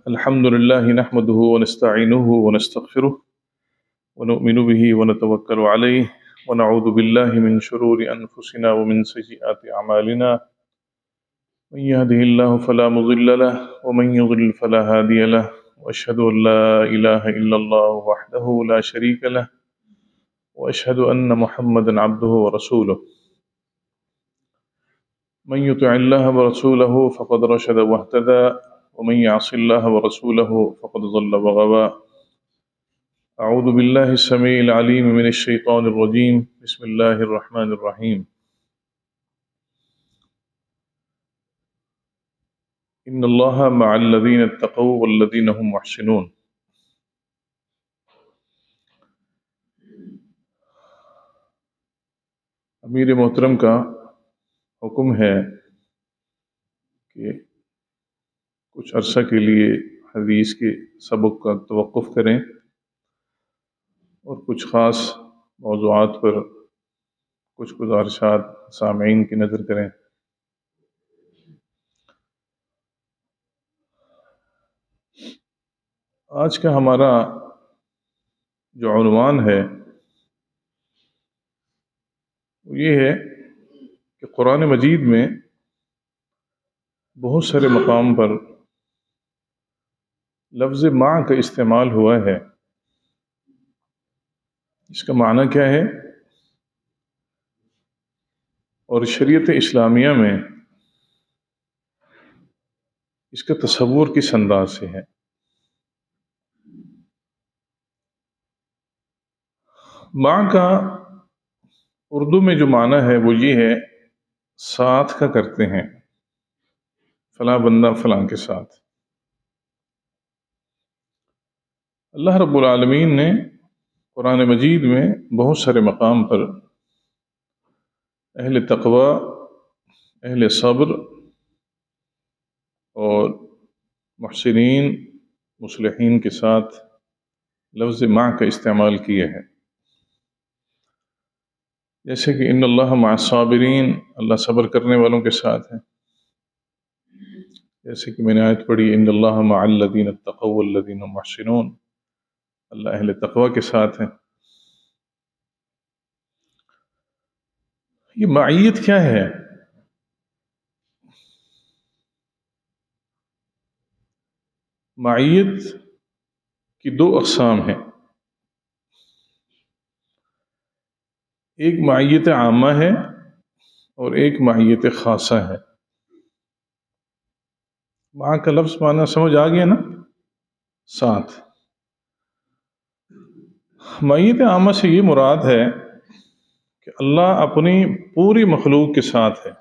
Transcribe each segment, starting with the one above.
الحمد لله نحمده ونستعينه ونستغفره ونؤمن به ونتوكل عليه ونعوذ بالله من شرور أنفسنا ومن سيئات أعمالنا من يهده الله فلا مضل له ومن يضلل فلا هادي له وأشهد أن لا إله إلا الله وحده لا شريك له وأشهد أن محمدا عبده ورسوله من يطع الله ورسوله فقد رشد واهتدى ومن يعص الله ورسوله فقد ضل وغوى. أعوذ بالله السميع العليم من الشيطان الرجيم. بسم الله الرحمن الرحيم. إن الله مع الذين اتقوا والذين هم محسنون. امیر محترم کا حکم ہے کہ کچھ عرصہ کے لیے حدیث کے سبق کا توقف کریں اور کچھ خاص موضوعات پر کچھ گزارشات سامعین کی نظر کریں۔ آج کا ہمارا جو عنوان ہے وہ یہ ہے کہ قرآن مجید میں بہت سارے مقام پر لفظ مع کا استعمال ہوا ہے۔ اس کا معنی کیا ہے اور شریعت اسلامیہ میں اس کا تصور کس انداز سے ہے؟ مع کا اردو میں جو معنی ہے وہ یہ ہے ساتھ کا کرتے ہیں، فلاں بندہ فلاں کے ساتھ۔ اللہ رب العالمین نے قرآن مجید میں بہت سارے مقام پر اہل تقوی، اہل صبر اور محسنین مصلحین کے ساتھ لفظ مع کا استعمال کیا ہے، جیسے کہ ان اللہ مع الصابرین، اللہ صبر کرنے والوں کے ساتھ ہے، جیسے کہ میں نے آیت پڑھی ان اللہ مع الذین اتقوا والذین هم محسنون، اللہ اہل تقوی کے ساتھ ہے۔ یہ معیت کیا ہے؟ معیت کی دو اقسام ہیں، ایک معیت عامہ ہے اور ایک معیت خاصہ ہے۔ مع کا لفظ معنی سمجھ آ گیا نا؟ ساتھ۔ معیت عامہ سے یہ مراد ہے کہ اللہ اپنی پوری مخلوق کے ساتھ ہے،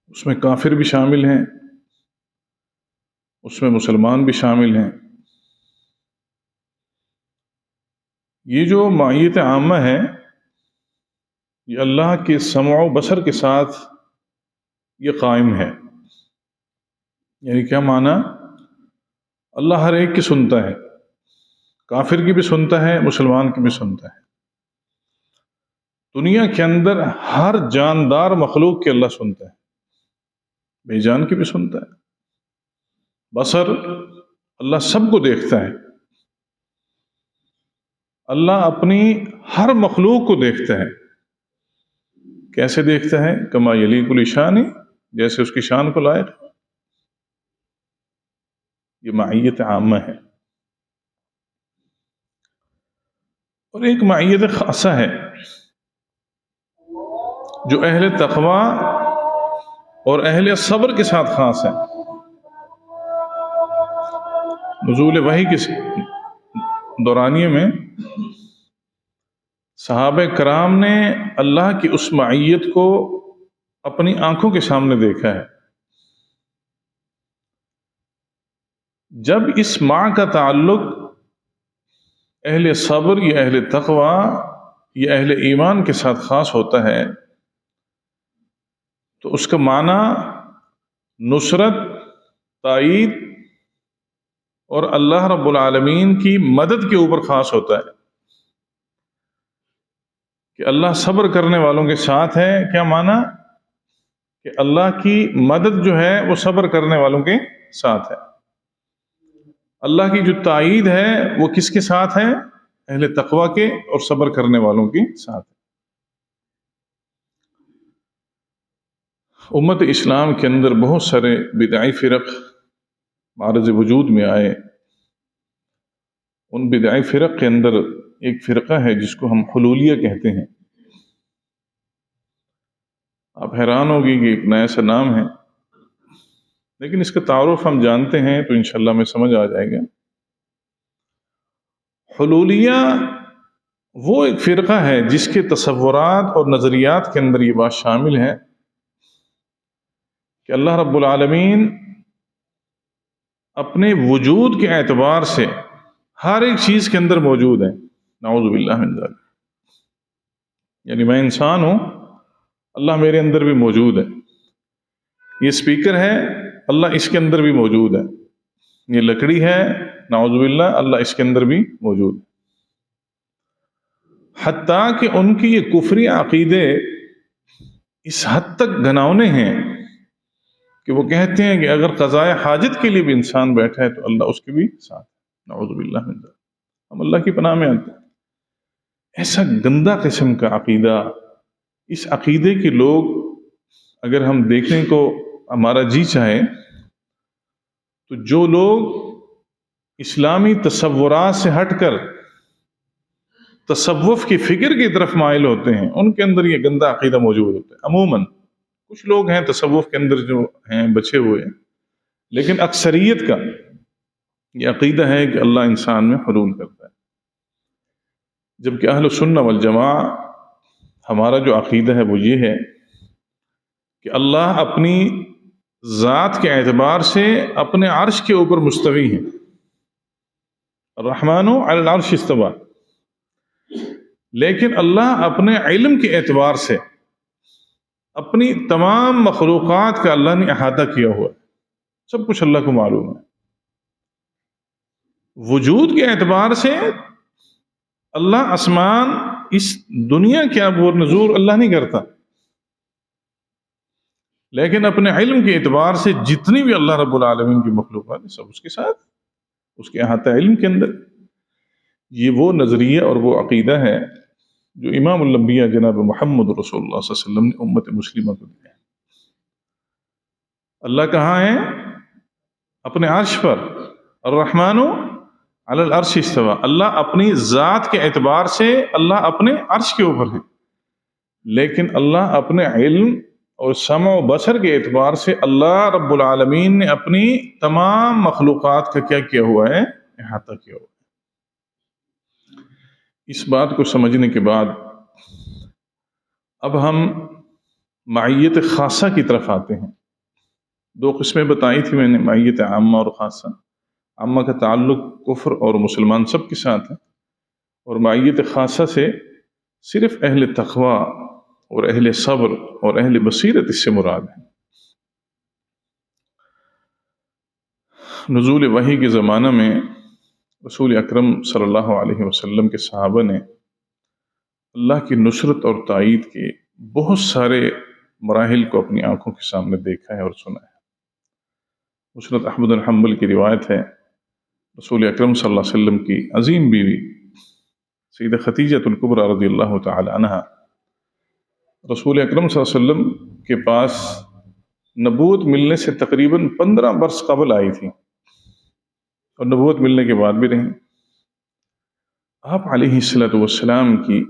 اس میں کافر بھی شامل ہیں، اس میں مسلمان بھی شامل ہیں۔ یہ جو معیت عامہ ہے یہ اللہ کے سمع و بصر کے ساتھ یہ قائم ہے۔ یعنی کیا معنی؟ اللہ ہر ایک کی سنتا ہے، کافر کی بھی سنتا ہے، مسلمان کی بھی سنتا ہے۔ دنیا کے اندر ہر جاندار مخلوق کے اللہ سنتا ہے، بے جان کی بھی سنتا ہے۔ بصر، اللہ سب کو دیکھتا ہے، اللہ اپنی ہر مخلوق کو دیکھتا ہے۔ کیسے دیکھتا ہے؟ کما یلیق بشانہ، جیسے اس کی شان کو لائق۔ یہ معیت عامہ ہے۔ اور ایک معیت خاصہ ہے جو اہل تقوی اور اہل صبر کے ساتھ خاص ہے۔ نزول وحی کے دورانیے میں صحابہ کرام نے اللہ کی اس معیت کو اپنی آنکھوں کے سامنے دیکھا ہے۔ جب اس مع کا تعلق اہل صبر یا اہل تقوی یا اہل ایمان کے ساتھ خاص ہوتا ہے تو اس کا معنی نصرت، تائید اور اللہ رب العالمین کی مدد کے اوپر خاص ہوتا ہے کہ اللہ صبر کرنے والوں کے ساتھ ہے۔ کیا معنی؟ کہ اللہ کی مدد جو ہے وہ صبر کرنے والوں کے ساتھ ہے، اللہ کی جو تائید ہے وہ کس کے ساتھ ہے؟ اہل تقوی کے اور صبر کرنے والوں کے ساتھ ہے۔ امت اسلام کے اندر بہت سارے بدعی فرق معرض وجود میں آئے۔ ان بدعی فرق کے اندر ایک فرقہ ہے جس کو ہم حلولیہ کہتے ہیں۔ آپ حیران ہوگی کہ ایک نیا سا نام ہے، لیکن اس کا تعارف ہم جانتے ہیں تو انشاءاللہ ہمیں سمجھ آ جائے گا۔ حلولیہ وہ ایک فرقہ ہے جس کے تصورات اور نظریات کے اندر یہ بات شامل ہے کہ اللہ رب العالمین اپنے وجود کے اعتبار سے ہر ایک چیز کے اندر موجود ہے۔ نعوذ باللہ من ذلک، یعنی میں انسان ہوں، اللہ میرے اندر بھی موجود ہے۔ یہ سپیکر ہے، اللہ اس کے اندر بھی موجود ہے۔ یہ لکڑی ہے، نعوذ باللہ، اللہ اس کے اندر بھی موجود ہے۔ حتیٰ کہ ان کی یہ کفری عقیدے اس حد تک گھناؤنے ہیں کہ وہ کہتے ہیں کہ اگر قضائے حاجت کے لیے بھی انسان بیٹھا ہے تو اللہ اس کے بھی ساتھ ہے۔ نعوذ باللہ من ذلک، ہم اللہ کی پناہ میں آتے ہیں۔ ایسا گندا قسم کا عقیدہ، اس عقیدے کے لوگ اگر ہم دیکھنے کو ہمارا جی چاہے تو جو لوگ اسلامی تصورات سے ہٹ کر تصوف کی فکر کی طرف مائل ہوتے ہیں، ان کے اندر یہ گندا عقیدہ موجود ہوتا ہے۔ عموماً کچھ لوگ ہیں تصوف کے اندر جو ہیں بچے ہوئے، لیکن اکثریت کا یہ عقیدہ ہے کہ اللہ انسان میں حلول کرتا ہے، جبکہ اہل سنہ والجماع ہمارا جو عقیدہ ہے وہ یہ ہے کہ اللہ اپنی ذات کے اعتبار سے اپنے عرش کے اوپر مستوی ہیں۔ الرحمن علی العرش استوى، لیکن اللہ اپنے علم کے اعتبار سے اپنی تمام مخلوقات کا اللہ نے احاطہ کیا ہوا ہے، سب کچھ اللہ کو معلوم ہے۔ وجود کے اعتبار سے اللہ آسمان، اس دنیا کے عبور نزول اللہ نہیں کرتا، لیکن اپنے علم کے اعتبار سے جتنی بھی اللہ رب العالمین کی مخلوقات ہے سب اس کے ساتھ، اس کے احاطہ علم کے اندر۔ یہ وہ نظریہ اور وہ عقیدہ ہے جو امام الانبیاء جناب محمد رسول اللہ صلی اللہ علیہ وسلم نے امت مسلمہ کو دیا ہے۔ اللہ کہاں ہے؟ اپنے عرش پر۔ الرحمن علی العرش استوى، اللہ اپنی ذات کے اعتبار سے اللہ اپنے عرش کے اوپر ہے، لیکن اللہ اپنے علم اور سمع و بصر کے اعتبار سے اللہ رب العالمین نے اپنی تمام مخلوقات کا کیا کیا ہوا ہے؟ احاطہ کیا ہوا ہے۔ اس بات کو سمجھنے کے بعد اب ہم معیت خاصہ کی طرف آتے ہیں۔ دو قسمیں بتائی تھی میں نے، معیت عامہ اور خاصہ۔ عامہ کا تعلق کفر اور مسلمان سب کے ساتھ ہے، اور معیت خاصہ سے صرف اہل تقوی اور اہل صبر اور اہل بصیرت اس سے مراد ہے۔ نزول وحی کے زمانہ میں رسول اکرم صلی اللہ علیہ وسلم کے صحابہ نے اللہ کی نصرت اور تائید کے بہت سارے مراحل کو اپنی آنکھوں کے سامنے دیکھا ہے اور سنا ہے۔ مسند احمد بن حنبل کی روایت ہے، رسول اکرم صلی اللہ علیہ وسلم کی عظیم بیوی سیدہ خدیجہ الکبریٰ رضی اللہ تعالی عنہا رسول اکرم صلی اللہ علیہ وسلم کے پاس نبوت ملنے سے تقریباً 15 برس قبل آئی تھی، اور نبوت ملنے کے بعد بھی رہیں۔ آپ علیہ السلام کی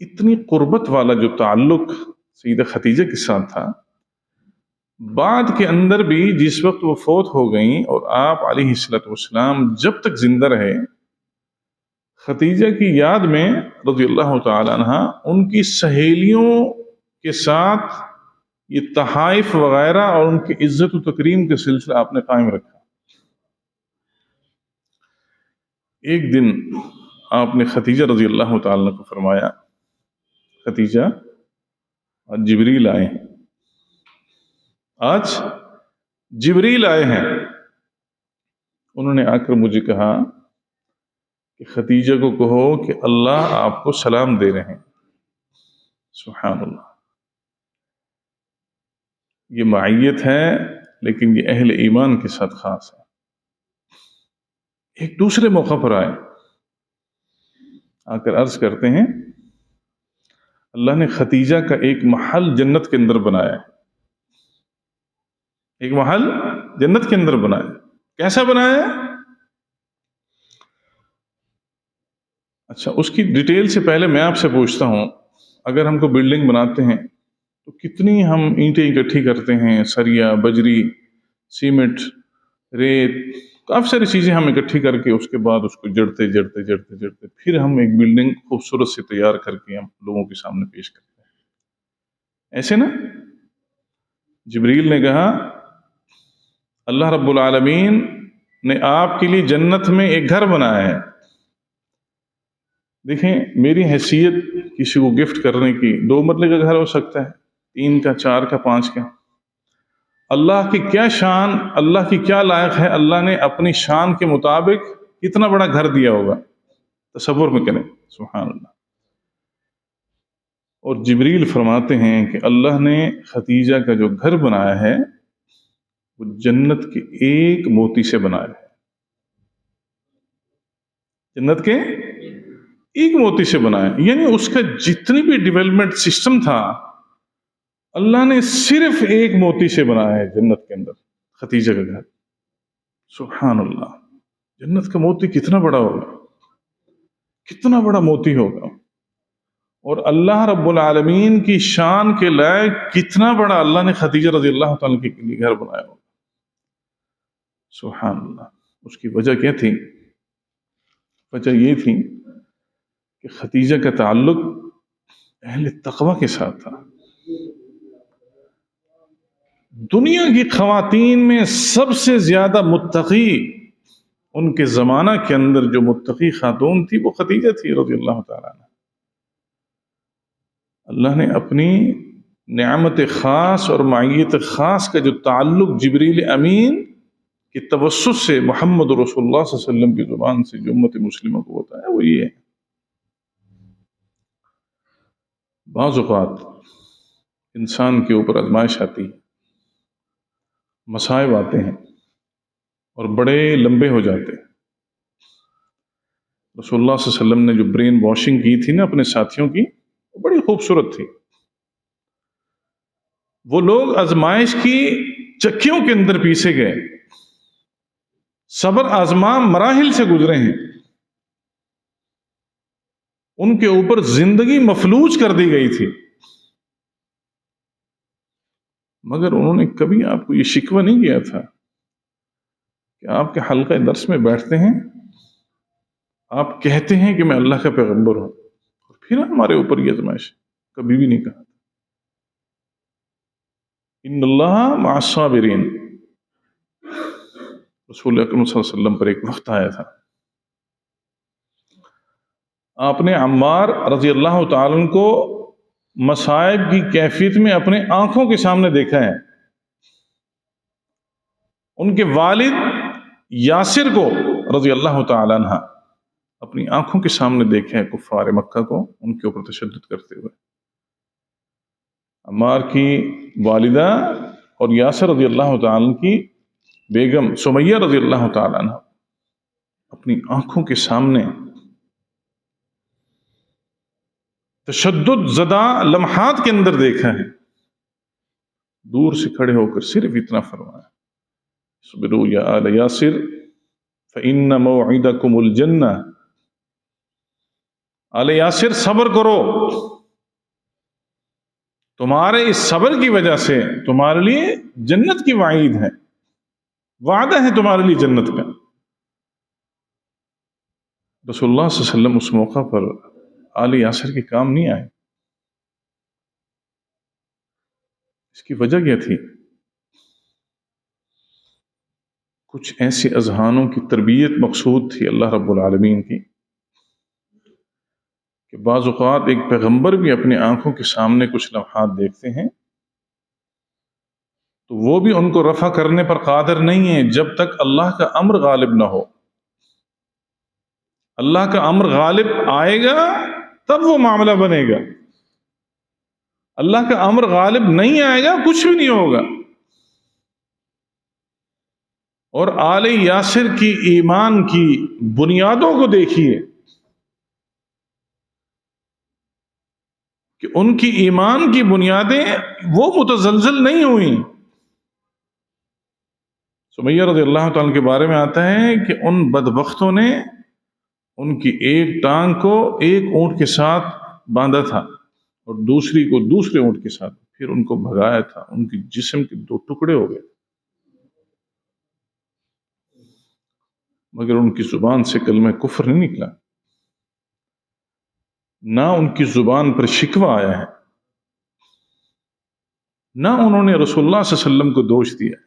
اتنی قربت والا جو تعلق سیدہ خدیجہ کے ساتھ تھا، بعد کے اندر بھی جس وقت وہ فوت ہو گئیں اور آپ علیہ السلام جب تک زندہ رہے، خدیجہ کی یاد میں رضی اللہ تعالی عنہ ان کی سہیلیوں کے ساتھ یہ تحائف وغیرہ اور ان کی عزت و تکریم کے سلسلہ آپ نے قائم رکھا۔ ایک دن آپ نے خدیجہ رضی اللہ تعالی عنہ کو فرمایا، خدیجہ آج جبریل آئے ہیں، آج جبریل آئے ہیں۔ انہوں نے آ کر مجھے کہا کہ خدیجہ کو کہو کہ اللہ آپ کو سلام دے رہے ہیں۔ سبحان اللہ، یہ معیت ہے، لیکن یہ اہل ایمان کے ساتھ خاص ہے۔ ایک دوسرے موقع پر آ کر عرض کرتے ہیں اللہ نے ختیجہ کا ایک محل جنت کے اندر بنایا ہے، ایک محل جنت کے اندر بنایا ہے۔ کیسا بنایا ہے؟ اچھا، اس کی ڈیٹیل سے پہلے میں آپ سے پوچھتا ہوں، اگر ہم کو بلڈنگ بناتے ہیں تو کتنی ہم اینٹیں اکٹھی کرتے ہیں، سریا، بجری، سیمنٹ، ریت، کافی ساری چیزیں ہم اکٹھی کر کے اس کے بعد اس کو جڑتے پھر ہم ایک بلڈنگ خوبصورت سے تیار کر کے ہم لوگوں کے سامنے پیش کرتے ہیں، ایسے نا؟ جبریل نے کہا اللہ رب العالمین نے آپ کے لیے جنت میں ایک گھر بنایا ہے۔ دیکھیں، میری حیثیت کسی کو گفٹ کرنے کی 2 مرلے کا گھر ہو سکتا ہے، 3 کا، 4 کا، 5 کا۔ اللہ کی کیا شان، اللہ کی کیا لائق ہے، اللہ نے اپنی شان کے مطابق کتنا بڑا گھر دیا ہوگا، تصور میں کریں، سبحان اللہ۔ اور جبریل فرماتے ہیں کہ اللہ نے ختیجہ کا جو گھر بنایا ہے وہ جنت کے ایک موتی سے بنایا ہے، جنت کے ایک موتی سے بنایا، یعنی اس کا جتنی بھی ڈیولپمنٹ سسٹم تھا اللہ نے صرف ایک موتی سے بنایا ہے جنت کے اندر، ختیجہ کا گھر۔ سبحان اللہ، جنت کا موتی کتنا بڑا ہوگا، کتنا بڑا موتی ہوگا، اور اللہ رب العالمین کی شان کے لائق کتنا بڑا اللہ نے ختیجہ رضی اللہ تعالیٰ کے لیے گھر بنایا ہوگا۔ سبحان اللہ۔ اس کی وجہ کیا تھی؟ وجہ یہ تھی کہ ختیجہ کا تعلق اہل تقوی کے ساتھ تھا۔ دنیا کی خواتین میں سب سے زیادہ متقی، ان کے زمانہ کے اندر جو متقی خاتون تھی وہ ختیجہ تھی رضی اللہ تعالیٰ عنہ۔ اللہ نے اپنی نعمت خاص اور معیت خاص کا جو تعلق جبریل امین کی توسط سے محمد رسول اللہ صلی اللہ علیہ وسلم کی زبان سے جو امت مسلمہ کو بتایا وہ یہ ہے۔ بعض اوقات انسان کے اوپر آزمائش آتی ہے، مصائب آتے ہیں اور بڑے لمبے ہو جاتے ہیں۔ رسول اللہ صلی اللہ علیہ وسلم نے جو برین واشنگ کی تھی نا اپنے ساتھیوں کی، وہ بڑی خوبصورت تھی۔ وہ لوگ آزمائش کی چکیوں کے اندر پیسے گئے، صبر آزما مراحل سے گزرے ہیں، ان کے اوپر زندگی مفلوج کر دی گئی تھی، مگر انہوں نے کبھی آپ کو یہ شکوہ نہیں کیا تھا کہ آپ کے حلقہ درس میں بیٹھتے ہیں، آپ کہتے ہیں کہ میں اللہ کا پیغمبر ہوں، اور پھر ہمارے اوپر یہ آزمائش، کبھی بھی نہیں کہا تھا۔ ان اللہ مع الصابرین، رسول اکرم صلی اللہ علیہ وسلم پر ایک وقت آیا تھا، آپ نے عمار رضی اللہ تعالیٰ عنہ کو مصائب کی کیفیت میں اپنے آنکھوں کے سامنے دیکھا ہے۔ ان کے والد یاسر کو رضی اللہ تعالیٰ عنہ اپنی آنکھوں کے سامنے دیکھا ہے کفار مکہ کو ان کے اوپر تشدد کرتے ہوئے۔ عمار کی والدہ اور یاسر رضی اللہ تعالیٰ عنہ کی بیگم سمیہ رضی اللہ تعالیٰ عنہ اپنی آنکھوں کے سامنے تشدد زدہ لمحات کے اندر دیکھا ہے، دور سے کھڑے ہو کر صرف اتنا فرمایا، اصبروا یا آل یاسر فإن موعدکم الجنہ، آل یاسر صبر کرو، تمہارے اس صبر کی وجہ سے تمہارے لیے جنت کی وعید ہے، وعدہ ہے تمہارے لیے جنت کا۔ رسول اللہ صلی اللہ علیہ وسلم اس موقع پر آل یاسر کے کام نہیں آئے۔ اس کی وجہ کیا تھی؟ کچھ ایسے اذہانوں کی تربیت مقصود تھی اللہ رب العالمین کی کہ بعض اوقات ایک پیغمبر بھی اپنے آنکھوں کے سامنے کچھ لمحات دیکھتے ہیں تو وہ بھی ان کو رفع کرنے پر قادر نہیں ہے جب تک اللہ کا امر غالب نہ ہو۔ اللہ کا امر غالب آئے گا تب وہ معاملہ بنے گا، اللہ کا امر غالب نہیں آئے گا کچھ بھی نہیں ہوگا۔ اور آل یاسر کی ایمان کی بنیادوں کو دیکھیے کہ ان کی ایمان کی بنیادیں وہ متزلزل نہیں ہوئیں. سمیہ رضی اللہ تعالیٰ کے بارے میں آتا ہے کہ ان بدبختوں نے ان کی ایک ٹانگ کو ایک اونٹ کے ساتھ باندھا تھا اور دوسری کو دوسرے اونٹ کے ساتھ، پھر ان کو بھگایا تھا. ان کی جسم کے 2 ٹکڑے ہو گئے، مگر ان کی زبان سے کلمہ کفر نہیں نکلا، نہ ان کی زبان پر شکوہ آیا ہے، نہ انہوں نے رسول اللہ صلی اللہ علیہ وسلم کو دوش دیا.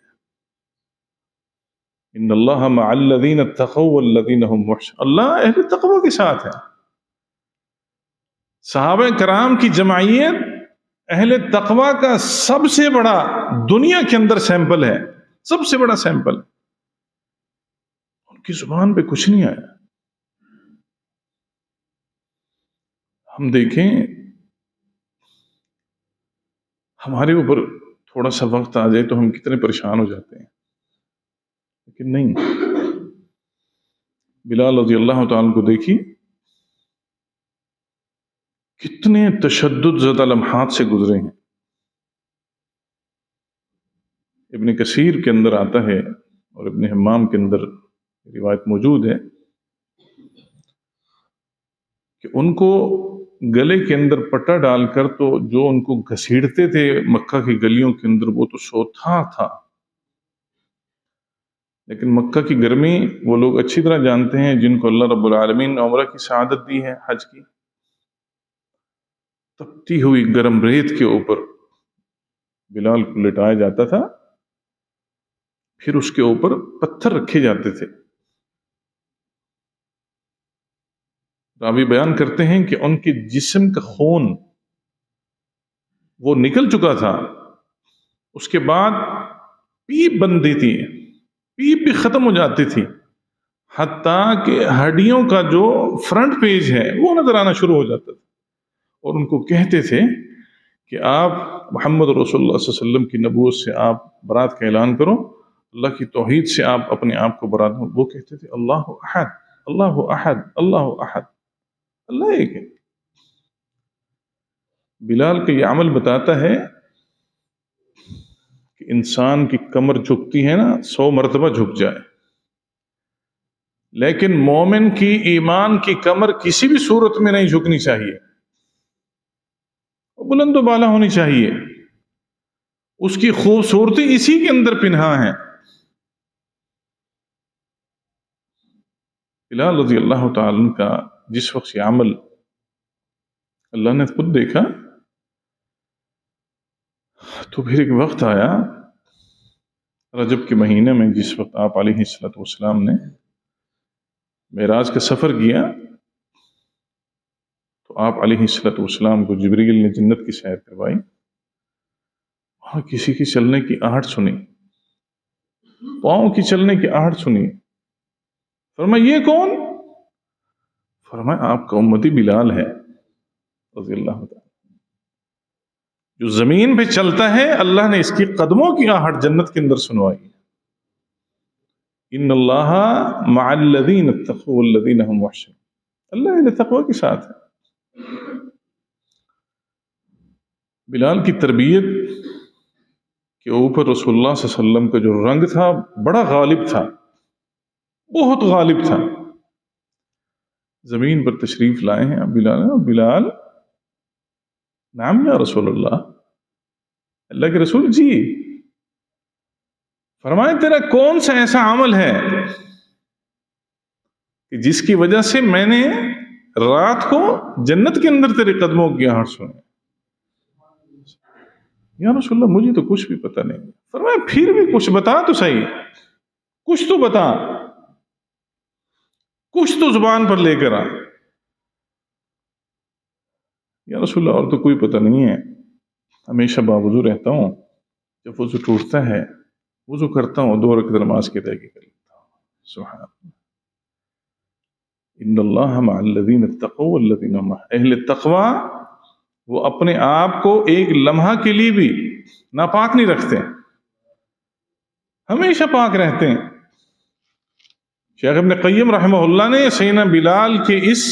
ان اللہ مع الذین اتقوا والذین هم محسنون، اللہ اہل تقوی کے ساتھ ہے. صحابہ کرام کی جماعیت اہل تقوی کا سب سے بڑا دنیا کے اندر سیمپل ہے، سب سے بڑا سیمپل. ان کی زبان پہ کچھ نہیں آیا. ہم دیکھیں ہمارے اوپر تھوڑا سا وقت آ جائے تو ہم کتنے پریشان ہو جاتے ہیں، لیکن نہیں. بلال رضی اللہ تعالیٰ کو دیکھی کتنے تشدد زدہ لمحات سے گزرے ہیں. ابن کثیر کے اندر آتا ہے اور ابن حمام کے اندر روایت موجود ہے کہ ان کو گلے کے اندر پٹا ڈال کر تو جو ان کو گھسیڑتے تھے مکہ کی گلیوں کے اندر وہ تو سوتھا تھا، لیکن مکہ کی گرمی وہ لوگ اچھی طرح جانتے ہیں جن کو اللہ رب العالمین نے عمرہ کی سعادت دی ہے، حج کی. تپتی ہوئی گرم ریت کے اوپر بلال کو لٹایا جاتا تھا، پھر اس کے اوپر پتھر رکھے جاتے تھے. راوی بیان کرتے ہیں کہ ان کے جسم کا خون وہ نکل چکا تھا، اس کے بعد پیپ بنتی تھی، پیپ بھی ختم ہو جاتی تھی، حتیٰ کہ ہڈیوں کا جو فرنٹ پیج ہے وہ نظر آنا شروع ہو جاتا تھا. اور ان کو کہتے تھے کہ آپ محمد رسول اللہ صلی اللہ علیہ وسلم کی نبوت سے آپ برات کا اعلان کرو، اللہ کی توحید سے آپ اپنے آپ کو برات دو. وہ کہتے تھے اللہ احد اللہ احد اللہ احد، اللہ ایک ہے. بلال کا یہ عمل بتاتا ہے کہ انسان کی کمر جھکتی ہے نا 100 مرتبہ جھک جائے، لیکن مومن کی ایمان کی کمر کسی بھی صورت میں نہیں جھکنی چاہیے، بلند و بالا ہونی چاہیے. اس کی خوبصورتی اسی کے اندر پنہا ہے. بلال رضی اللہ تعالیٰ کا جس وقت یہ عمل اللہ نے خود دیکھا تو پھر ایک وقت آیا رجب کے مہینے میں، جس وقت آپ علیہ الصلوۃ والسلام نے معراج کا سفر کیا تو آپ علیہ الصلوۃ والسلام کو جبریل نے جنت کی سیر کروائی. وہاں کسی کی چلنے کی آہٹ سنی، پاؤں کی چلنے کی آہٹ سنی. فرمایا یہ کون؟ فرمایا آپ کا امتی بلال ہے رضی اللہ تعالیٰ، جو زمین پہ چلتا ہے اللہ نے اس کی قدموں کی آہٹ جنت کے اندر سنوائی. ان اللہ مع الذین اتقوا والذین هم محسنون، اللہ اہل تقوی کے ساتھ ہے. بلال کی تربیت کے اوپر رسول اللہ صلی اللہ علیہ وسلم کا جو رنگ تھا بڑا غالب تھا، بہت غالب تھا. زمین پر تشریف لائے ہیں بلال نام یا رسول اللہ، اللہ کے رسول جی. فرمائے تیرا کون سا ایسا عمل ہے کہ جس کی وجہ سے میں نے رات کو جنت کے اندر تیرے قدموں کی آہٹ سنی؟ یا رسول اللہ مجھے تو کچھ بھی پتہ نہیں. فرمایا پھر بھی کچھ بتا تو صحیح، کچھ تو بتا، کچھ تو زبان پر لے کر آ. یا رسول اللہ اور تو کوئی پتہ نہیں ہے، ہمیشہ باوضو رہتا ہوں، جب وضو ٹوٹتا ہے وضو کرتا ہوں 2 رکعت نماز کی ادائیگی کر لیتا ہوں. سبحان اللہ. ان اللہ مع الذین اتقوا والذین هم محسنون، اہل تقوی وہ اپنے آپ کو ایک لمحہ کے لیے بھی ناپاک نہیں رکھتے، ہمیشہ پاک رہتے ہیں. شیخ ابن قیم رحمہ اللہ نے سیدنا بلال کے اس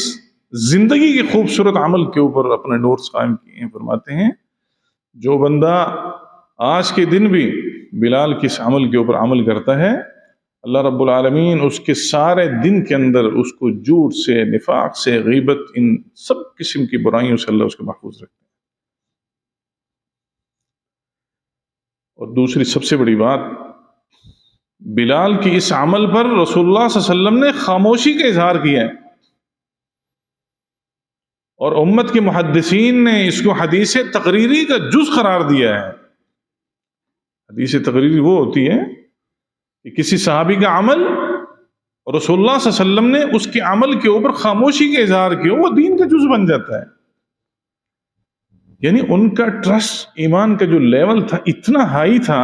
زندگی کے خوبصورت عمل کے اوپر اپنے نوٹس قائم کیے ہیں. فرماتے ہیں جو بندہ آج کے دن بھی بلال کے اس عمل کے اوپر عمل کرتا ہے، اللہ رب العالمین اس کے سارے دن کے اندر اس کو جھوٹ سے، نفاق سے، غیبت، ان سب قسم کی برائیوں سے اللہ اس کو محفوظ رکھتا ہے. اور دوسری سب سے بڑی بات، بلال کی اس عمل پر رسول اللہ صلی اللہ علیہ وسلم نے خاموشی کا اظہار کیا ہے، اور امت کے محدثین نے اس کو حدیث تقریری کا جز قرار دیا ہے. حدیث تقریری وہ ہوتی ہے کہ کسی صحابی کا عمل رسول اللہ صلی اللہ علیہ وسلم نے اس کے عمل کے اوپر خاموشی کا اظہار کیا، وہ دین کا جز بن جاتا ہے. یعنی ان کا ٹرسٹ، ایمان کا جو لیول تھا اتنا ہائی تھا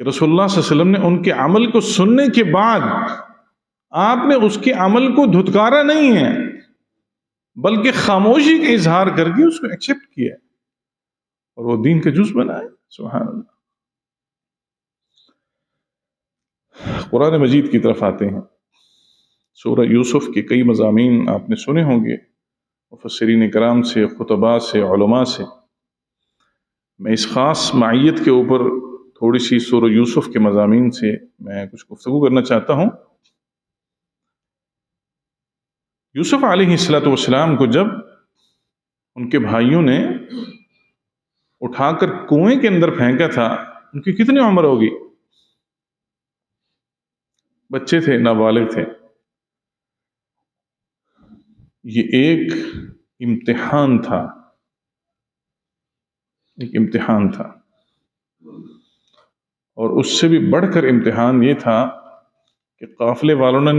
کہ رسول اللہ صلی اللہ علیہ وسلم نے ان کے عمل کو سننے کے بعد آپ نے اس کے عمل کو دھتکارا نہیں ہے، بلکہ خاموشی کا اظہار کر کے اس کو ایکسپٹ کیا، اور وہ دین کا جز بنا ہے. سبحان اللہ. قرآن مجید کی طرف آتے ہیں. سورہ یوسف کے کئی مضامین آپ نے سنے ہوں گے مفسرین کرام سے، خطباء سے، علماء سے. میں اس خاص معیت کے اوپر تھوڑی سی سورہ یوسف کے مضامین سے میں کچھ گفتگو کرنا چاہتا ہوں. یوسف علیہ السلام کو جب ان کے بھائیوں نے اٹھا کر کنویں کے اندر پھینکا تھا، ان کی کتنی عمر ہوگی؟ بچے تھے، نابالغ تھے. یہ ایک امتحان تھا، ایک امتحان تھا. اور اس سے بھی بڑھ کر امتحان یہ تھا کہ قافلے والوں نے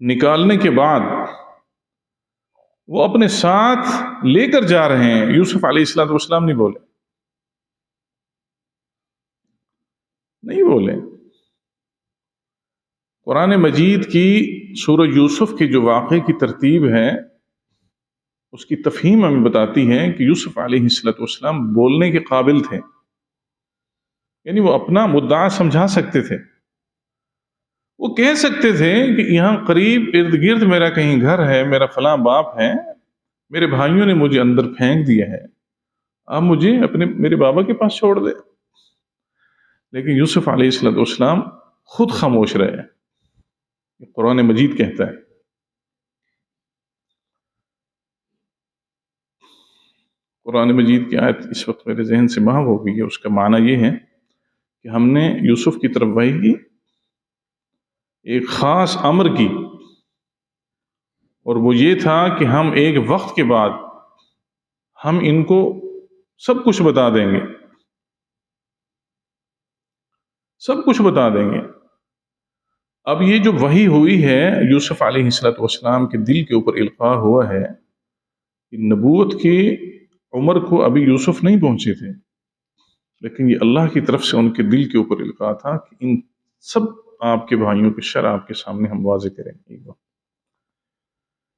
نکالنے کے بعد وہ اپنے ساتھ لے کر جا رہے ہیں. یوسف علیہ السلام نہیں بولے. قرآن مجید کی سورہ یوسف کے جو واقعے کی ترتیب ہے اس کی تفہیم ہمیں بتاتی ہے کہ یوسف علیہ السلام بولنے کے قابل تھے، یعنی وہ اپنا مدعا سمجھا سکتے تھے. وہ کہہ سکتے تھے کہ یہاں قریب ارد گرد میرا کہیں گھر ہے، میرا فلاں باپ ہے، میرے بھائیوں نے مجھے اندر پھینک دیا ہے، آپ مجھے میرے بابا کے پاس چھوڑ دے. لیکن یوسف علیہ السلام خود خاموش رہے. قرآن مجید کہتا ہے. قرآن مجید کی آیت اس وقت میرے ذہن سے محو ہو گئی ہے. اس کا معنی یہ ہے کہ ہم نے یوسف کی طرف وحی کی، ایک خاص امر کی، اور وہ یہ تھا کہ ہم ایک وقت کے بعد ہم ان کو سب کچھ بتا دیں گے، سب کچھ بتا دیں گے. اب یہ جو وحی ہوئی ہے یوسف علیہ السلام کے دل کے اوپر القاء ہوا ہے، نبوت کی عمر کو ابھی یوسف نہیں پہنچے تھے، لیکن یہ اللہ کی طرف سے ان کے دل کے اوپر القاء تھا کہ ان سب آپ کے بھائیوں کے شر آپ کے سامنے ہم واضح کریں گے.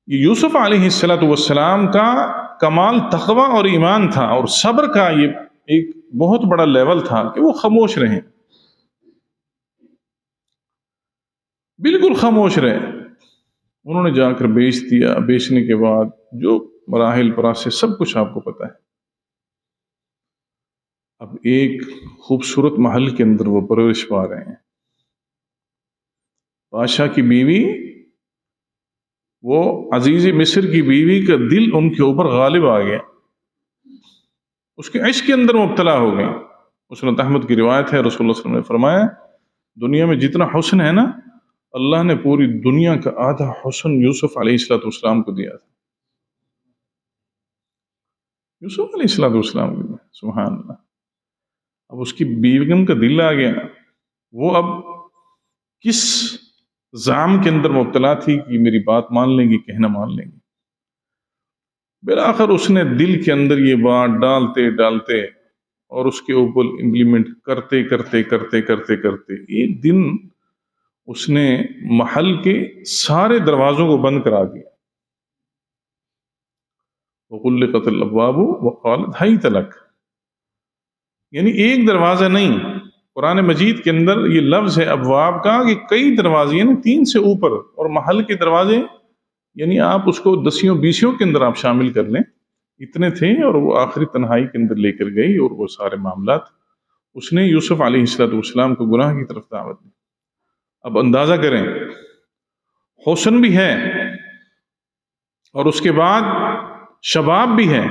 یہ یوسف علیہ السلام کا کمال تقوی اور ایمان تھا، اور صبر کا یہ ایک بہت بڑا لیول تھا کہ وہ خاموش رہیں، بالکل خاموش رہے. انہوں نے جا کر بیچ دیا. بیچنے کے بعد جو مراحل پراسس سب کچھ آپ کو پتا ہے. اب ایک خوبصورت محل کے اندر وہ پرورش پا رہے ہیں. بادشاہ کی بیوی، وہ عزیز مصر کی بیوی کا دل ان کے اوپر غالب آ گیا، اس کے عشق کے اندر مبتلا ہو گئے. مسند احمد کی روایت ہے، رسول اللہ صلی اللہ علیہ وسلم نے فرمایا دنیا میں جتنا حسن ہے نا، اللہ نے پوری دنیا کا آدھا حسن یوسف علیہ السلام کو دیا تھا. یوسف علیہ السلام کو دیا. سبحان اللہ. اب اس کی بیگم کا دل آ گیا، وہ اب کس زعم کے اندر مبتلا تھی کہ میری بات مان لیں گی، کہنا مان لیں گی. بالآخر اس نے دل کے اندر یہ بات ڈالتے اور اس کے اوپر امپلیمنٹ کرتے ایک دن اس نے محل کے سارے دروازوں کو بند کرا دیا. وغلقت الابواب وقالت هيت لك، یعنی ایک دروازہ نہیں، قرآن مجید کے اندر یہ لفظ ہے ابواب کا کہ کئی دروازے، یعنی 3 سے اوپر، اور محل کے دروازے یعنی آپ اس کو 10 20 کے اندر آپ شامل کر لیں، اتنے تھے، اور وہ آخری تنہائی کے اندر لے کر گئی، اور وہ سارے معاملات اس نے یوسف علیہ السلام کو گناہ کی طرف دعوت دی۔ اب اندازہ کریں، حسن بھی ہے اور اس کے بعد شباب بھی ہے،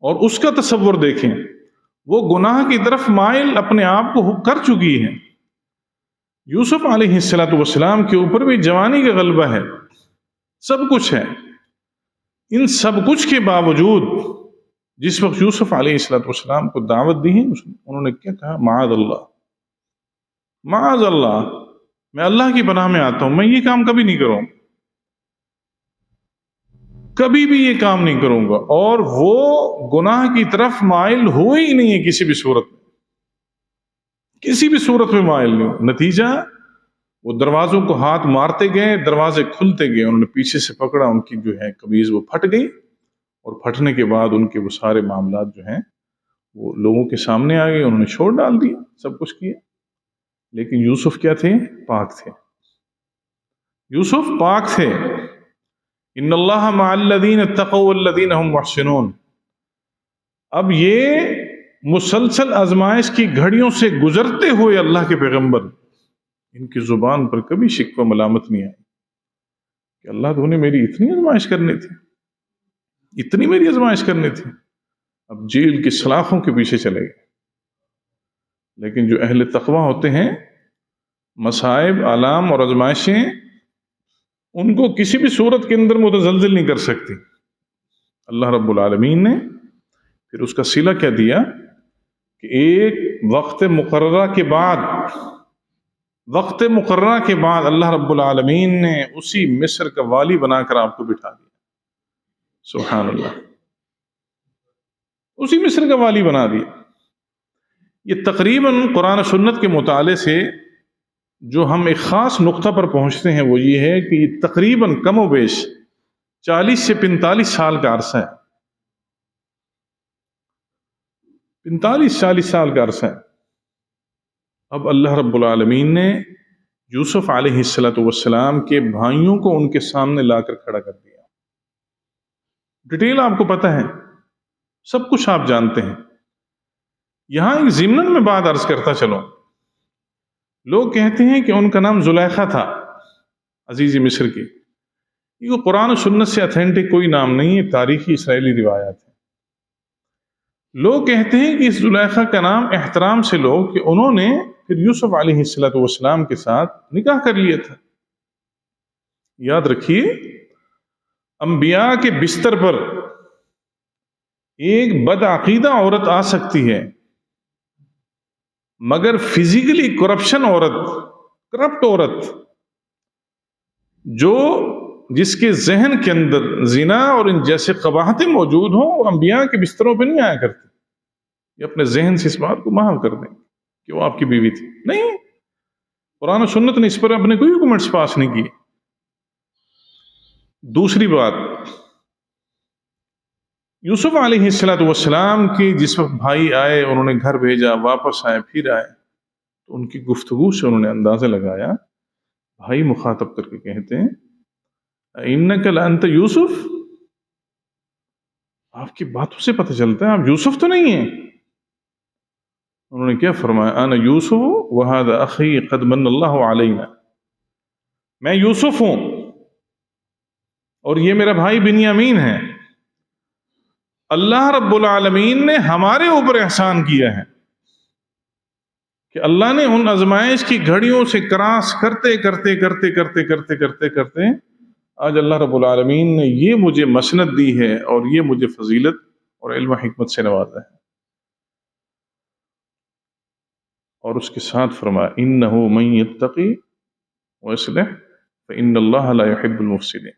اور اس کا تصور دیکھیں، وہ گناہ کی طرف مائل اپنے آپ کو کر چکی ہے۔ یوسف علیہ السلام کے اوپر بھی جوانی کا غلبہ ہے، سب کچھ ہے، ان سب کچھ کے باوجود جس وقت یوسف علیہ السلام کو دعوت دی ہے، انہوں نے کیا کہا؟ معاذ اللہ، معاذ اللہ، میں اللہ کی پناہ میں آتا ہوں، میں یہ کام کبھی نہیں کروں، کبھی بھی یہ کام نہیں کروں گا، اور وہ گناہ کی طرف مائل ہو ہی نہیں ہے، کسی بھی صورت میں، کسی بھی صورت میں مائل نہیں ہو۔ نتیجہ، وہ دروازوں کو ہاتھ مارتے گئے، دروازے کھلتے گئے، انہوں نے پیچھے سے پکڑا، ان کی جو ہے قمیض وہ پھٹ گئی، اور پھٹنے کے بعد ان کے وہ سارے معاملات جو ہیں وہ لوگوں کے سامنے آ گئے، انہوں نے چھوڑ ڈال دیا، سب کچھ کیا، لیکن یوسف کیا تھے؟ پاک تھے، یوسف پاک تھے۔ ان اللہ مع الذین اتقوا والذین هم محسنون۔ اب یہ مسلسل آزمائش کی گھڑیوں سے گزرتے ہوئے اللہ کے پیغمبر، ان کی زبان پر کبھی شکوہ ملامت نہیں آئی کہ اللہ تو نے میری اتنی آزمائش کرنی تھی، اتنی میری آزمائش کرنی تھی۔ اب جیل کی سلاخوں کے پیچھے چلے گئے، لیکن جو اہل تقوی ہوتے ہیں، مصائب، آلام اور آزمائشیں ان کو کسی بھی صورت کے اندر متزلزل نہیں کر سکتی۔ اللہ رب العالمین نے پھر اس کا صلہ کیا دیا کہ ایک وقت مقررہ کے بعد اللہ رب العالمین نے اسی مصر کا والی بنا کر آپ کو بٹھا دیا۔ سبحان اللہ، اسی مصر کا والی بنا دیا۔ یہ تقریباً قرآن و سنت کے مطالعے سے جو ہم ایک خاص نقطہ پر پہنچتے ہیں، وہ یہ ہے کہ یہ تقریباً کم و بیش 40 سے 45 سال کا عرصہ ہے، 45-40 سال کا عرصہ ہے۔ اب اللہ رب العالمین نے یوسف علیہ السلام کے بھائیوں کو ان کے سامنے لا کر کھڑا کر دیا۔ ڈیٹیل آپ کو پتہ ہے، سب کچھ آپ جانتے ہیں۔ یہاں ایک ضمن میں بات عرض کرتا چلوں، لوگ کہتے ہیں کہ ان کا نام زلیخا تھا، عزیز مصر کی۔ یہ قرآن و سنت سے اتھینٹک کوئی نام نہیں ہے، تاریخی اسرائیلی روایات ہے۔ لوگ کہتے ہیں کہ اس زلیخا کا نام احترام سے لو کہ انہوں نے پھر یوسف علیہ السلام کے ساتھ نکاح کر لیا تھا۔ یاد رکھیے، انبیاء کے بستر پر ایک بدعقیدہ عورت آ سکتی ہے، مگر فزیکلی کرپٹ عورت جس کے ذہن کے اندر زنا اور ان جیسے قباحتیں موجود ہوں، وہ انبیاء کے بستروں پہ نہیں آیا کرتی۔ یہ اپنے ذہن سے اس بات کو محو کر دیں کہ وہ آپ کی بیوی تھی، نہیں، قرآن و سنت نے اس پر اپنے کوئی حکومتس پاس نہیں کی۔ دوسری بات، یوسف علیہ السلام کی جس وقت بھائی آئے، انہوں نے گھر بھیجا، واپس آئے، پھر آئے، تو ان کی گفتگو سے انہوں نے اندازہ لگایا، بھائی مخاطب کر کے کہتے ہیں اِنَّكَ لَأَنْتَ یوسف، آپ کی باتوں سے پتہ چلتا ہے آپ یوسف تو نہیں ہیں۔ انہوں نے کیا فرمایا؟ انا یوسف وهذا اخی قد من اللہ علینا، میں یوسف ہوں اور یہ میرا بھائی بنیامین ہے، اللہ رب العالمین نے ہمارے اوپر احسان کیا ہے کہ اللہ نے ان آزمائش کی گھڑیوں سے کراس کرتے کرتے آج اللہ رب العالمین نے یہ مجھے مسند دی ہے اور یہ مجھے فضیلت اور علم و حکمت سے نوازا ہے۔ اور اس کے ساتھ فرمایا انہ من یتقی ویصلح فإن اللہ لا يحب المفسدین،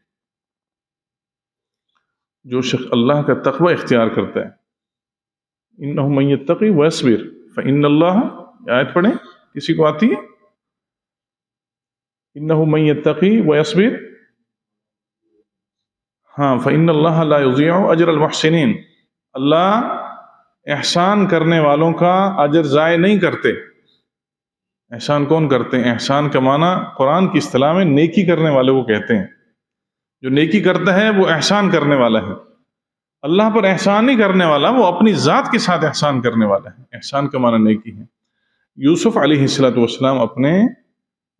جو شخص اللہ کا تقوی اختیار کرتا ہے، انہ من یتقی ویصبر فإن اللہ، آیت پڑھیں، کسی کو آتی ہے؟ انہ من یتقی ویصبر، ہاں، فإن اللہ لا یضیع اجر المحسنین، اللہ احسان کرنے والوں کا اجر ضائع نہیں کرتے۔ احسان کون کرتے ہیں؟ احسان کا معنی قرآن کی اصطلاح میں نیکی کرنے والے کو کہتے ہیں. جو نیکی کرتا ہے وہ احسان کرنے والا ہے. اللہ پر احسان نہیں کرنے والا، وہ اپنی ذات کے ساتھ احسان کرنے والا ہے. احسان کا معنی نیکی ہے. یوسف علیہ السلام اپنے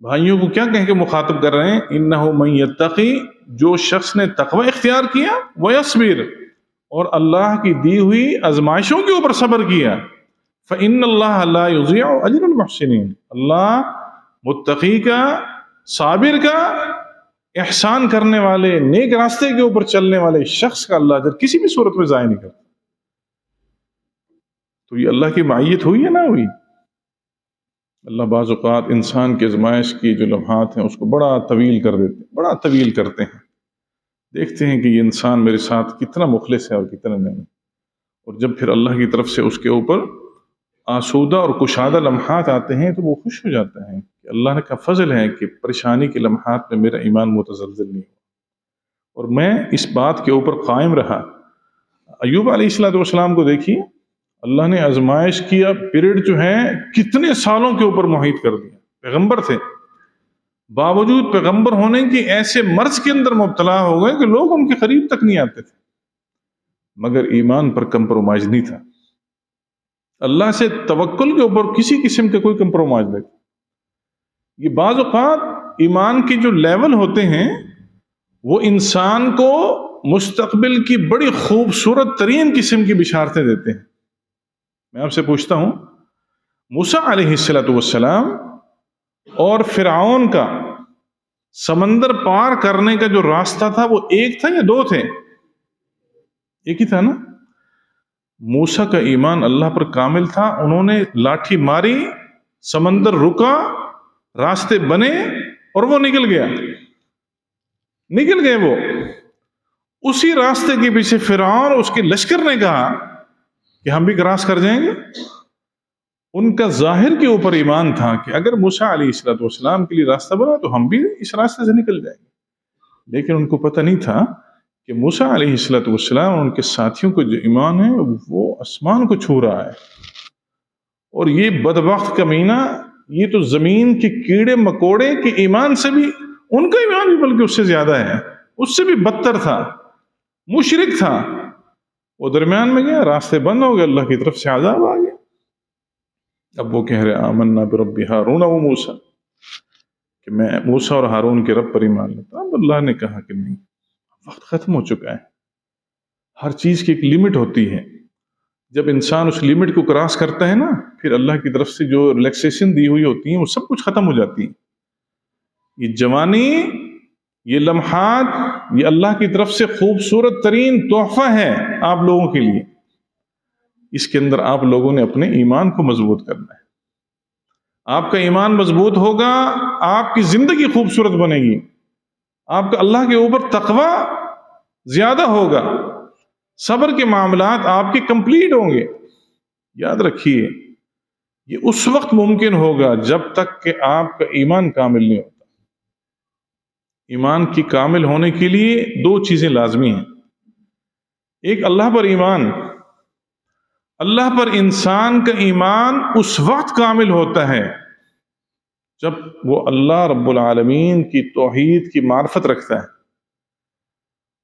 بھائیوں کو کیا کہہ کے مخاطب کر رہے ہیں؟ انہ من یتقی، جو شخص نے تقوی اختیار کیا، ویصبر، اور اللہ کی دی ہوئی آزمائشوں کے اوپر صبر کیا، فإن اللہ لا یضیع اجر المحسنین، اللہ متقی کا، صابر کا، احسان کرنے والے، نیک راستے کے اوپر چلنے والے شخص کا اللہ اجر کسی بھی صورت میں ضائع نہیں کرتا. تو یہ اللہ کی معیت ہوئی ہے نہ ہوئی؟ اللہ بعض اوقات انسان کے آزمائش کی جو لمحات ہیں اس کو بڑا طویل کر دیتے ہیں، بڑا طویل کرتے ہیں. دیکھتے ہیں کہ یہ انسان میرے ساتھ کتنا مخلص ہے اور کتنا نہیں. اور جب پھر اللہ کی طرف سے اس کے اوپر آسودہ اور کشادہ لمحات آتے ہیں تو وہ خوش ہو جاتا ہے کہ اللہ کا فضل ہے کہ پریشانی کے لمحات میں میرا ایمان متزلزل نہیں ہوا اور میں اس بات کے اوپر قائم رہا. ایوب علیہ السلام کو دیکھیے، اللہ نے آزمائش کیا پیریڈ جو ہے کتنے سالوں کے اوپر محیط کر دیا. پیغمبر تھے، باوجود پیغمبر ہونے کی ایسے مرض کے اندر مبتلا ہو گئے کہ لوگ ان کے قریب تک نہیں آتے تھے، مگر ایمان پر کمپرومائز نہیں تھا. اللہ سے توکل کے اوپر کسی قسم کے کوئی کمپرومائز نہیں. یہ بعض اوقات ایمان کے جو لیول ہوتے ہیں وہ انسان کو مستقبل کی بڑی خوبصورت ترین قسم کی بشارتیں دیتے ہیں. میں آپ سے پوچھتا ہوں، موسیٰ علیہ السلام اور فرعون کا سمندر پار کرنے کا جو راستہ تھا وہ ایک تھا یا دو تھے؟ ایک ہی تھا نا. موسیٰ کا ایمان اللہ پر کامل تھا، انہوں نے لاٹھی ماری، سمندر رکا، راستے بنے اور وہ نکل گئے. وہ اسی راستے کے پیچھے فرعون اور اس کے لشکر نے کہا کہ ہم بھی کراس کر جائیں گے. ان کا ظاہر کے اوپر ایمان تھا کہ اگر موسیٰ علیہ السلام کے لیے راستہ بنا تو ہم بھی اس راستے سے نکل جائیں گے. لیکن ان کو پتہ نہیں تھا کہ موسیٰ علیہ السلام اور ان کے ساتھیوں کو جو ایمان ہے وہ آسمان کو چھو رہا ہے، اور یہ بدبخت کمینہ، یہ تو زمین کے کیڑے مکوڑے کے ایمان سے بھی، ان کا ایمان بھی بلکہ اس سے زیادہ ہے، اس سے بھی بدتر تھا، مشرک تھا. وہ درمیان میں گیا، راستے بند ہو گئے، اللہ کی طرف سے عذاب آ گیا. اب وہ کہہ رہے آمنا برب ہارون و موسیٰ، کہ میں موسیٰ اور ہارون کے رب پر ایمان لیتا ہوں. اب اللہ نے کہا کہ نہیں، وقت ختم ہو چکا ہے. ہر چیز کی ایک لمٹ ہوتی ہے، جب انسان اس لمٹ کو کراس کرتا ہے نا، پھر اللہ کی طرف سے جو ریلیکسیشن دی ہوئی ہوتی ہیں وہ سب کچھ ختم ہو جاتی ہے. یہ جوانی، یہ لمحات، یہ اللہ کی طرف سے خوبصورت ترین تحفہ ہے آپ لوگوں کے لیے. اس کے اندر آپ لوگوں نے اپنے ایمان کو مضبوط کرنا ہے. آپ کا ایمان مضبوط ہوگا، آپ کی زندگی خوبصورت بنے گی، آپ کا اللہ کے اوپر تقوی زیادہ ہوگا، صبر کے معاملات آپ کے کمپلیٹ ہوں گے. یاد رکھیے، یہ اس وقت ممکن ہوگا جب تک کہ آپ کا ایمان کامل نہیں ہوتا. ایمان کی کامل ہونے کے لیے دو چیزیں لازمی ہیں. ایک اللہ پر ایمان. اللہ پر انسان کا ایمان اس وقت کامل ہوتا ہے جب وہ اللہ رب العالمین کی توحید کی معرفت رکھتا ہے.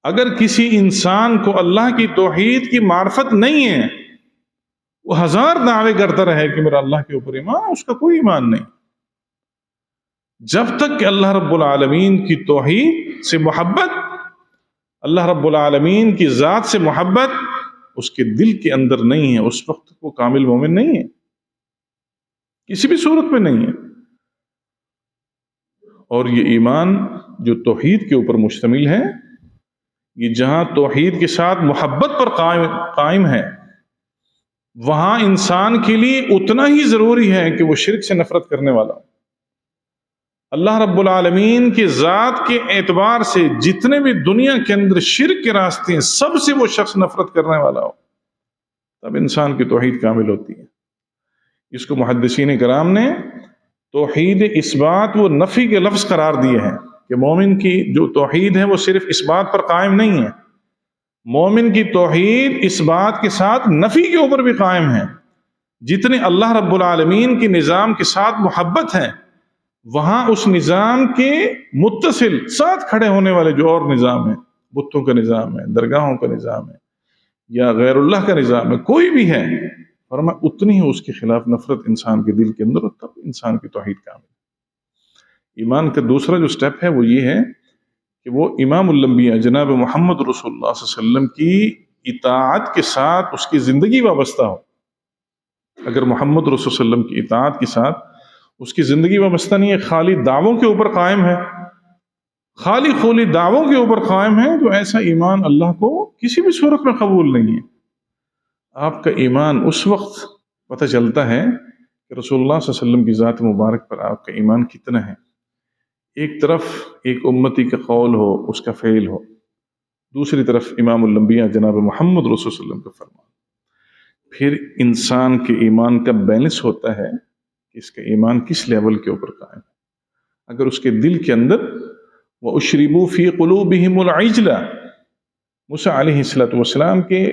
اگر کسی انسان کو اللہ کی توحید کی معرفت نہیں ہے، وہ ہزار دعوے کرتا رہے کہ میرا اللہ کے اوپر ایمان، اس کا کوئی ایمان نہیں. جب تک کہ اللہ رب العالمین کی توحید سے محبت، اللہ رب العالمین کی ذات سے محبت اس کے دل کے اندر نہیں ہے، اس وقت وہ کامل مومن نہیں ہے، کسی بھی صورت میں نہیں ہے. اور یہ ایمان جو توحید کے اوپر مشتمل ہے، یہ جہاں توحید کے ساتھ محبت پر قائم ہے، وہاں انسان کے لیے اتنا ہی ضروری ہے کہ وہ شرک سے نفرت کرنے والا ہو. اللہ رب العالمین کی ذات کے اعتبار سے جتنے بھی دنیا کے اندر شرک کے راستے ہیں، سب سے وہ شخص نفرت کرنے والا ہو، تب انسان کی توحید کامل ہوتی ہے. اس کو محدثین کرام نے توحید اس بات و نفی کے لفظ قرار دیے ہیں کہ مومن کی جو توحید ہے وہ صرف اس بات پر قائم نہیں ہے، مومن کی توحید اس بات کے ساتھ نفی کے اوپر بھی قائم ہے. جتنے اللہ رب العالمین کے نظام کے ساتھ محبت ہے، وہاں اس نظام کے متصل ساتھ کھڑے ہونے والے جو اور نظام ہیں، بتوں کا نظام ہے، درگاہوں کا نظام ہے، یا غیر اللہ کا نظام ہے، کوئی بھی ہے، فرمایا اتنی ہی اس کے خلاف نفرت انسان کے دل کے اندر، اور تب انسان کی توحید کامل ہے۔ ایمان کا دوسرا جو سٹیپ ہے وہ یہ ہے کہ وہ امام الانبیاء جناب محمد رسول اللہ صلی اللہ علیہ وسلم کی اطاعت کے ساتھ اس کی زندگی وابستہ ہو۔ اگر محمد رسول صلی اللہ علیہ وسلم کی اطاعت کے ساتھ اس کی زندگی وابستہ نہیں ہے، خالی دعووں کے اوپر قائم ہے، خالی خولی دعووں کے اوپر قائم ہے، تو ایسا ایمان اللہ کو کسی بھی صورت میں قبول نہیں ہے۔ آپ کا ایمان اس وقت پتہ چلتا ہے کہ رسول اللہ صلی اللہ علیہ وسلم کی ذات مبارک پر آپ کا ایمان کتنا ہے۔ ایک طرف ایک امتی کا قول ہو، اس کا فعل ہو، دوسری طرف امام الانبیاء جناب محمد رسول صلی اللہ علیہ وسلم کا فرمان، پھر انسان کے ایمان کا بیلنس ہوتا ہے کہ اس کا ایمان کس لیول کے اوپر قائم ہے۔ اگر اس کے دل کے اندر وَأُشْرِبُوا فِي قُلُوبِهِمُ الْعِجْلَ، موسیٰ علیہ السلام کے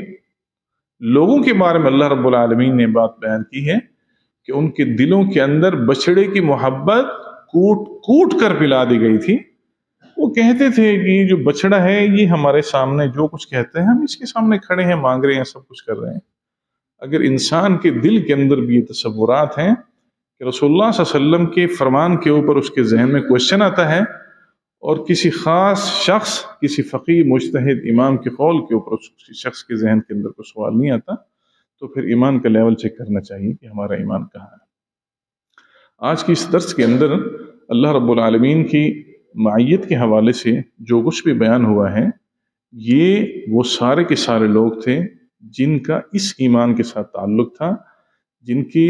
لوگوں کے بارے میں اللہ رب العالمین نے بات بیان کی ہے کہ ان کے دلوں کے اندر بچڑے کی محبت کوٹ کوٹ کر پلا دی گئی تھی۔ وہ کہتے تھے کہ یہ جو بچڑا ہے یہ ہمارے سامنے جو کچھ کہتے ہیں ہم اس کے سامنے کھڑے ہیں، مانگ رہے ہیں، سب کچھ کر رہے ہیں۔ اگر انسان کے دل کے اندر بھی یہ تصورات ہیں کہ رسول اللہ صلی اللہ علیہ وسلم کے فرمان کے اوپر اس کے ذہن میں کوشچن آتا ہے، اور کسی خاص شخص، کسی فقیہ مجتہد امام کے قول کے اوپر اس شخص کے ذہن کے اندر کوئی سوال نہیں آتا، تو پھر ایمان کا لیول چیک کرنا چاہیے کہ ہمارا ایمان کہاں ہے۔ آج کی اس درس کے اندر اللہ رب العالمین کی معیت کے حوالے سے جو کچھ بھی بیان ہوا ہے، یہ وہ سارے کے سارے لوگ تھے جن کا اس ایمان کے ساتھ تعلق تھا، جن کی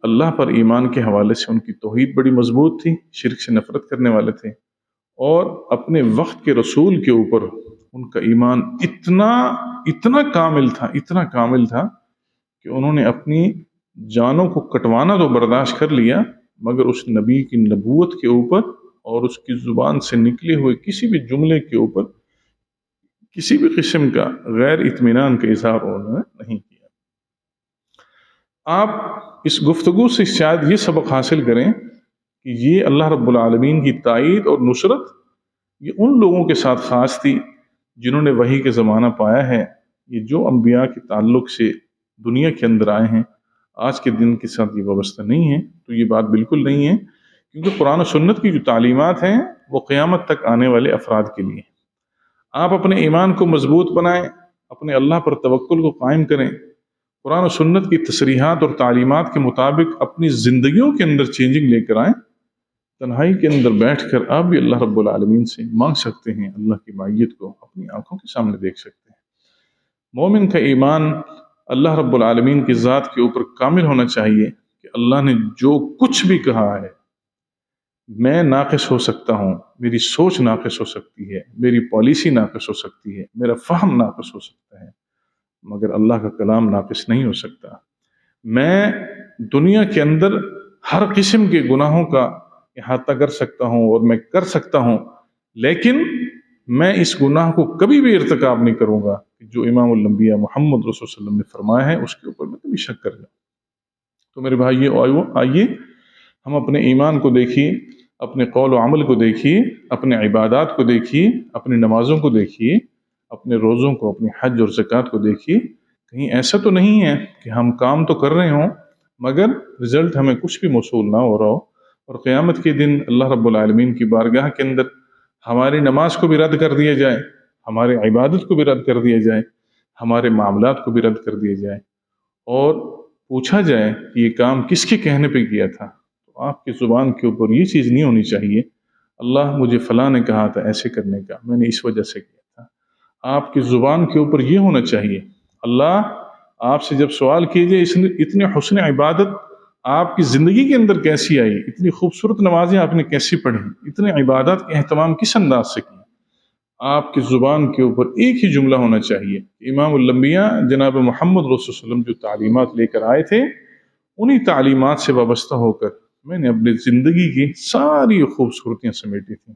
اللہ پر ایمان کے حوالے سے ان کی توحید بڑی مضبوط تھی، شرک سے نفرت کرنے والے تھے، اور اپنے وقت کے رسول کے اوپر ان کا ایمان اتنا کامل تھا کہ انہوں نے اپنی جانوں کو کٹوانا تو برداشت کر لیا، مگر اس نبی کی نبوت کے اوپر اور اس کی زبان سے نکلے ہوئے کسی بھی جملے کے اوپر کسی بھی قسم کا غیر اطمینان کا اظہار انہوں نے نہیں کیا۔ آپ اس گفتگو سے شاید یہ سبق حاصل کریں کہ یہ اللہ رب العالمین کی تائید اور نصرت یہ ان لوگوں کے ساتھ خاص تھی جنہوں نے وحی کے زمانہ پایا ہے۔ یہ جو انبیاء کے تعلق سے دنیا کے اندر آئے ہیں، آج کے دن کے ساتھ یہ وابستہ نہیں ہے، تو یہ بات بالکل نہیں ہے، کیونکہ قرآن و سنت کی جو تعلیمات ہیں وہ قیامت تک آنے والے افراد کے لیے۔ آپ اپنے ایمان کو مضبوط بنائیں، اپنے اللہ پر توکل کو قائم کریں، قرآن و سنت کی تصریحات اور تعلیمات کے مطابق اپنی زندگیوں کے اندر چینجنگ لے کر آئیں۔ تنہائی کے اندر بیٹھ کر آپ بھی اللہ رب العالمین سے مانگ سکتے ہیں، اللہ کی معیت کو اپنی آنکھوں کے سامنے دیکھ سکتے ہیں۔ مومن کا ایمان اللہ رب العالمین کی ذات کے اوپر کامل ہونا چاہیے کہ اللہ نے جو کچھ بھی کہا ہے، میں ناقص ہو سکتا ہوں، میری سوچ ناقص ہو سکتی ہے، میری پالیسی ناقص ہو سکتی ہے، میرا فہم ناقص ہو سکتا ہے، مگر اللہ کا کلام ناقص نہیں ہو سکتا۔ میں دنیا کے اندر ہر قسم کے گناہوں کا احاطہ کر سکتا ہوں اور میں کر سکتا ہوں، لیکن میں اس گناہ کو کبھی بھی ارتکاب نہیں کروں گا جو امام الانبیاء محمد رسول صلی اللہ علیہ وسلم نے فرمایا ہے، اس کے اوپر میں کبھی شک کر جاؤں۔ تو میرے بھائی آئیے ہم اپنے ایمان کو دیکھیے، اپنے قول و عمل کو دیکھیے، اپنے عبادات کو دیکھیے، اپنی نمازوں کو دیکھیے، اپنے روزوں کو، اپنی حج اور زکوٰۃ کو دیکھیے۔ کہیں ایسا تو نہیں ہے کہ ہم کام تو کر رہے ہوں مگر رزلٹ ہمیں کچھ بھی موصول نہ ہو رہا ہو، اور قیامت کے دن اللہ رب العالمین کی بارگاہ کے اندر ہماری نماز کو بھی رد کر دیا جائے، ہمارے عبادت کو بھی رد کر دیا جائے، ہمارے معاملات کو بھی رد کر دیا جائے، اور پوچھا جائے کہ یہ کام کس کے کہنے پہ کیا تھا، تو آپ کی زبان کے اوپر یہ چیز نہیں ہونی چاہیے اللہ مجھے فلاں نے کہا تھا ایسے کرنے کا، میں نے اس وجہ سے کیا تھا۔ آپ کی زبان کے اوپر یہ ہونا چاہیے اللہ آپ سے جب سوال کیجئے اتنے حسن عبادت آپ کی زندگی کے اندر کیسی آئی، اتنی خوبصورت نمازیں آپ نے کیسی پڑھی، اتنے عبادات کا اہتمام کس انداز سے کیا، آپ کی زبان کے اوپر ایک ہی جملہ ہونا چاہیے۔ امام الانبیاء جناب محمد رسول صلی اللہ علیہ وسلم جو تعلیمات لے کر آئے تھے، انہی تعلیمات سے وابستہ ہو کر میں نے اپنی زندگی کی ساری خوبصورتیاں سمیٹی تھیں،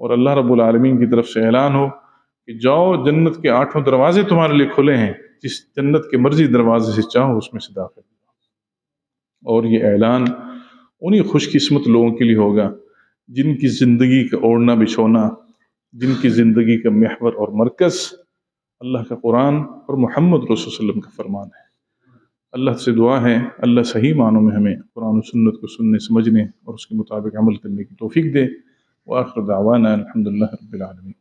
اور اللہ رب العالمین کی طرف سے اعلان ہو کہ جاؤ جنت کے 8 دروازے تمہارے لیے کھلے ہیں، جس جنت کے مرضی دروازے سے چاہو اس میں سے داخل ہو۔ اور یہ اعلان انہی خوش قسمت لوگوں کے لیے ہوگا جن کی زندگی کا اوڑھنا بچھونا، جن کی زندگی کا محور اور مرکز اللہ کا قرآن اور محمد رسول صلی اللہ علیہ وسلم کا فرمان ہے۔ اللہ سے دعا ہے اللہ صحیح معنوں میں ہمیں قرآن و سنت کو سننے، سمجھنے اور اس کے مطابق عمل کرنے کی توفیق دے۔ وآخر دعوانا الحمدللہ رب العالمین۔